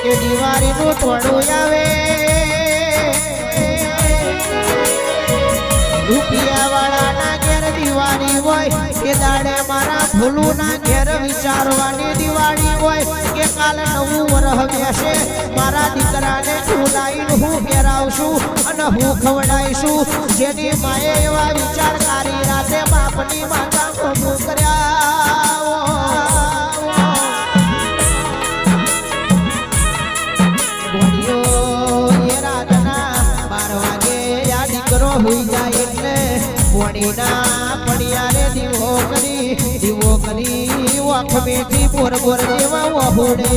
એ દિવાળીનું ટોળું આવે રૂપિયાવાળાના ઘેર દિવાળી હોય એ દાડે મારા ભૂલુના ઘેર વિચારવાની દિવાળી હોય કે કાલે નવું વરહ બેસે મારા દીકરાને ખવડાવીને હું ફેરાવશું અને હું ખવડાવીશું જેની માએ એવા વિચાર કરી રાતે બાપની માતા પ્રભુ કર્યા હોઈ જાય એટલે વણીના પડિયારે દીવો કરી વખ બેઠી બોર બોર જેવા વહુડે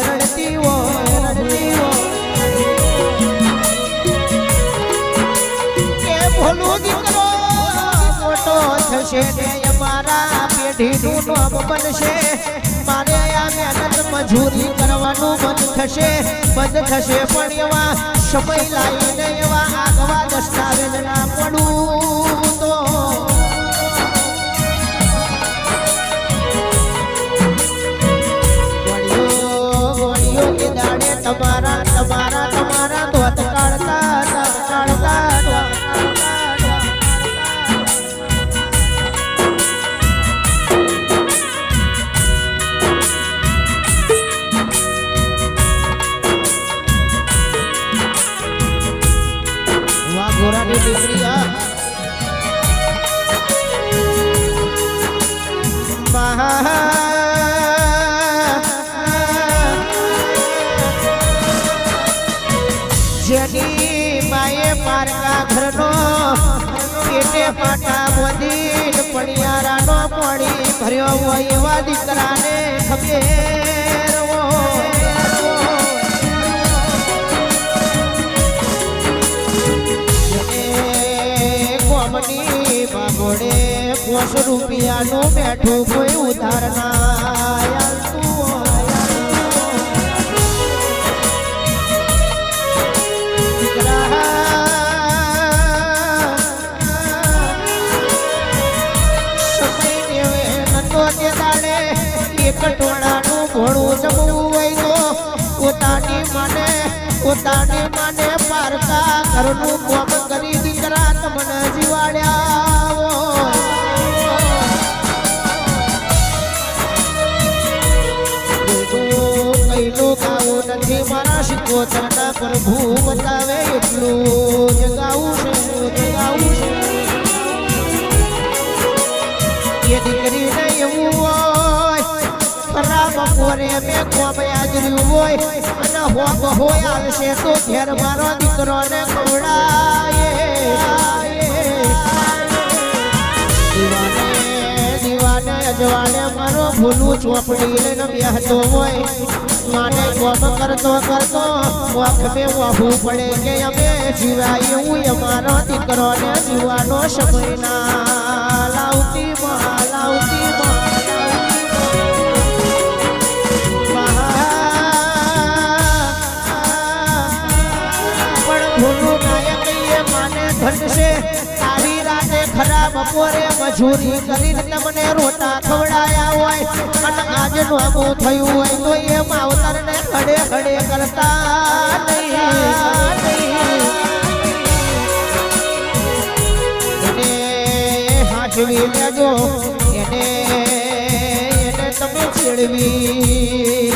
રડતી કે ભોલું દીકરો મોટો થશે ને અમારા પેઢીનું નામ બનશે મારે આ મહેનત મજૂરી કરવાનું બંધ થશે પણ એવા સમય લાવીને એવા આગવા દસ્તાવેજ ના પડું તો વળીઓ કે દાડે તમારા દોત કાઢતા ગોરાની દીકરી જેની માએ પારકા ઘરનો પેટે પાટા બોધી પડિયારાનો પડી ભર્યો હોય એવા દીકરાને ખબર બાબોડે 500 રૂપિયાનું બેઠું કોઈ ઉધાર ના એક ટોળાનું ઘોડું જમવું હોય તો પોતાની માને પારકા ઘરનું કામ કરી દીકરા તમને જીવાડ્યા કઈનું ગાવું નથી મારા શિકોતરના પ્રભુ બતાવે એટલું જ ગાવું છે એ દીકરીને એવું હોય ખરાબ બપોરે મેં કોમ હાજર્યું હોય અને હોય આવશે તો ઘેર મારો દીકરોને ખવડાય દીવાને અજવાળે મારો ભૂલું ચોપડી લઈને બેહતો હોય માને કોમ કરતો વખ મેં વાહવું પડે કે અમે જીવાય એવું અમારો દીકરોને જીવાનો સમય ના લાવતી તારી રાતે ખરાબ બપોરે મજૂરી કરીને તમને રોટા ખવડાયા હોય અને આજે નોમું થયું હોય તો એ માવતરને ખડે કરતા એને હાચવી લેજો એને તમે ચેડવી